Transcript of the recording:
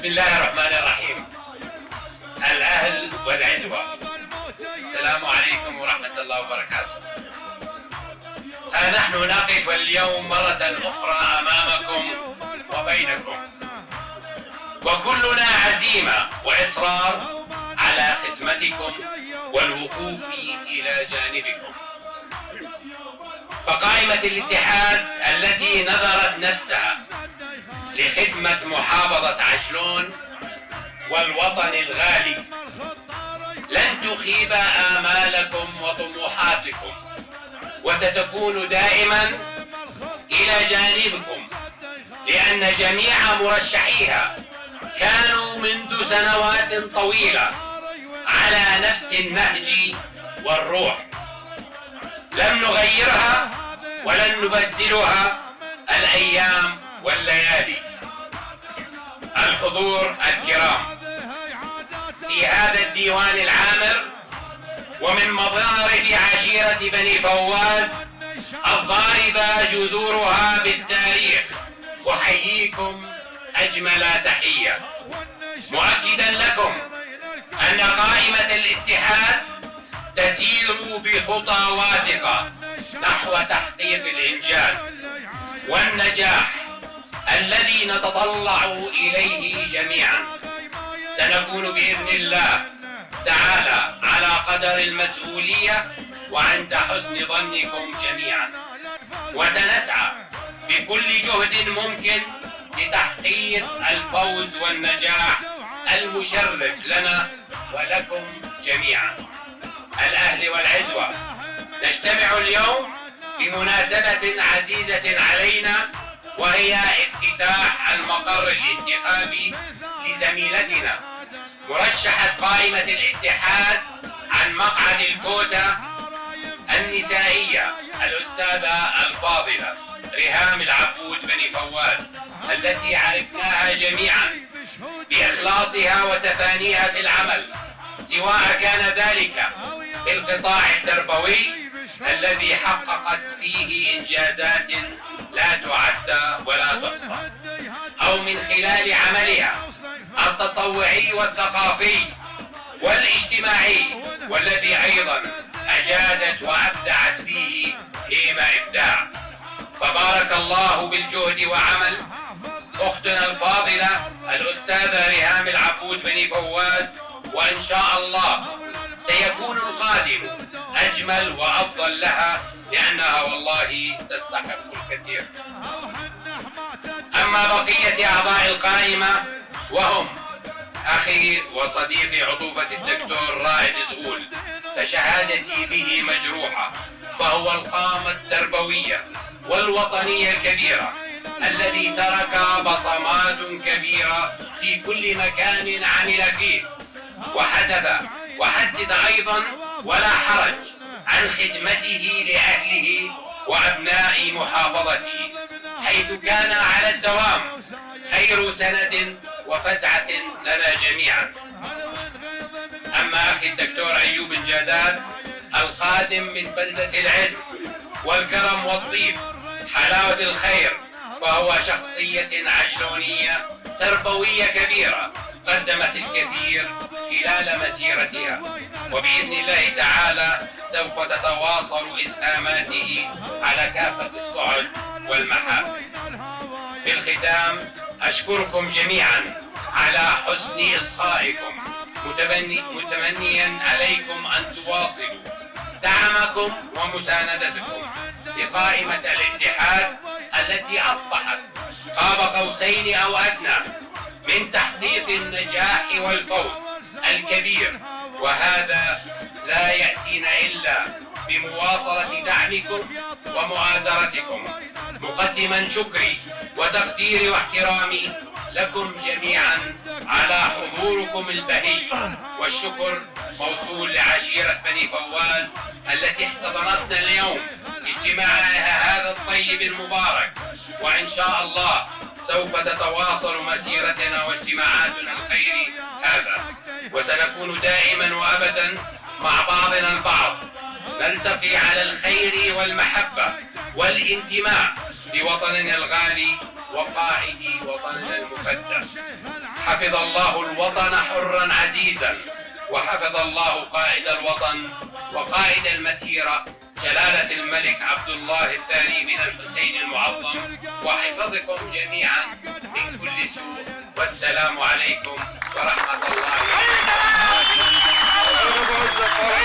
الله الرحمن الرحيم. الأهل والعزوة، السلام عليكم ورحمة الله وبركاته. ها نحن نقف اليوم مرة أخرى أمامكم وبينكم، وكلنا عزيمة وإصرار على خدمتكم والوقوف إلى جانبكم. فقائمة الاتحاد التي نذرت نفسها لخدمة محافظة عجلون والوطن الغالي لن تخيب آمالكم وطموحاتكم، وستكون دائما إلى جانبكم، لأن جميع مرشحيها كانوا منذ سنوات طويلة على نفس النهج والروح. لم نغيرها ولن نبدلها الأيام والليالي. الحضور الكرام، في هذا الديوان العامر ومن مضارب عشيرة بني فواز الضاربة جذورها بالتاريخ، أحييكم أجمل تحية، مؤكدا لكم أن قائمة الاتحاد تسير بخطى واثقة نحو تحقيق الإنجاز والنجاح الذي نتطلع إليه جميعا. سنكون بإذن الله تعالى على قدر المسؤولية وعند حسن ظنكم جميعا، وسنسعى بكل جهد ممكن لتحقيق الفوز والنجاح المشرف لنا ولكم جميعا. الأهل والعزوة، نجتمع اليوم بمناسبة عزيزة علينا، وهي افتتاح المقر الانتخابي لزميلتنا مرشحة قائمة الاتحاد عن مقعد الكوتا النسائية الأستاذة الفاضلة ريهام العبود بني فواز، التي عرفناها جميعا بإخلاصها وتفانيها في العمل، سواء كان ذلك في القطاع التربوي الذي حققت فيه إنجازات لا تعد ولا تحصى، أو من خلال عملها التطوعي والثقافي والاجتماعي، والذي أيضا أجادت وأبدعت فيه هيمة إبداع. فبارك الله بالجهد وعمل أختنا الفاضلة الأستاذة ريهام العبود بني فواز، وإن شاء الله سيكون القادم أجمل وأفضل لها، لأنها والله تستحق الكثير. أما بقية أعضاء القائمة وهم أخي وصديقي عطوفة الدكتور رائد زغول، فشهادتي به مجروحة، فهو القامة التربوية والوطنية الكبيرة الذي ترك بصمات كبيرة في كل مكان عمل فيه، وحدث أيضا ولا حرج عن خدمته لأهله وأبناء محافظته، حيث كان على الدوام خير سند وفزعة لنا جميعا. أما أخي الدكتور أيوب الجادات القادم من بلدة العز والكرم والطيب حلاوة الخير، فهو شخصية عجلونية تربوية كبيرة قدمت الكثير خلال مسيرتها، وبإذن الله تعالى سوف تتواصل إسهاماته على كافة الصعد والمحافل. في الختام أشكركم جميعا على حسن إصغائكم، متمنيا عليكم أن تواصلوا دعمكم ومساندتكم لقائمة الاتحاد التي أصبحت قاب قوسين أو أدنى من تحقيق النجاح والفوز الكبير، وهذا لا يأتينا إلا بمواصلة دعمكم ومؤازرتكم. مقدما شكري وتقديري واحترامي لكم جميعا على حضوركم البهي، والشكر موصول لعشيرة بني فواز التي احتضنتنا اليوم اجتماعها هذا الطيب المبارك، وإن شاء الله سوف تتواصل مسيرتنا واجتماعاتنا الخير هذا، وسنكون دائما وأبدا مع بعضنا البعض، نلتقي على الخير والمحبة والانتماء لوطننا الغالي وقائد وطننا المفدى. حفظ الله الوطن حرا عزيزا، وحفظ الله قائد الوطن وقائد المسيرة جلالة الملك عبد الله الثاني بن الحسين المعظم، وحفظكم جميعا من كل سوء. والسلام عليكم ورحمة الله وبركاته.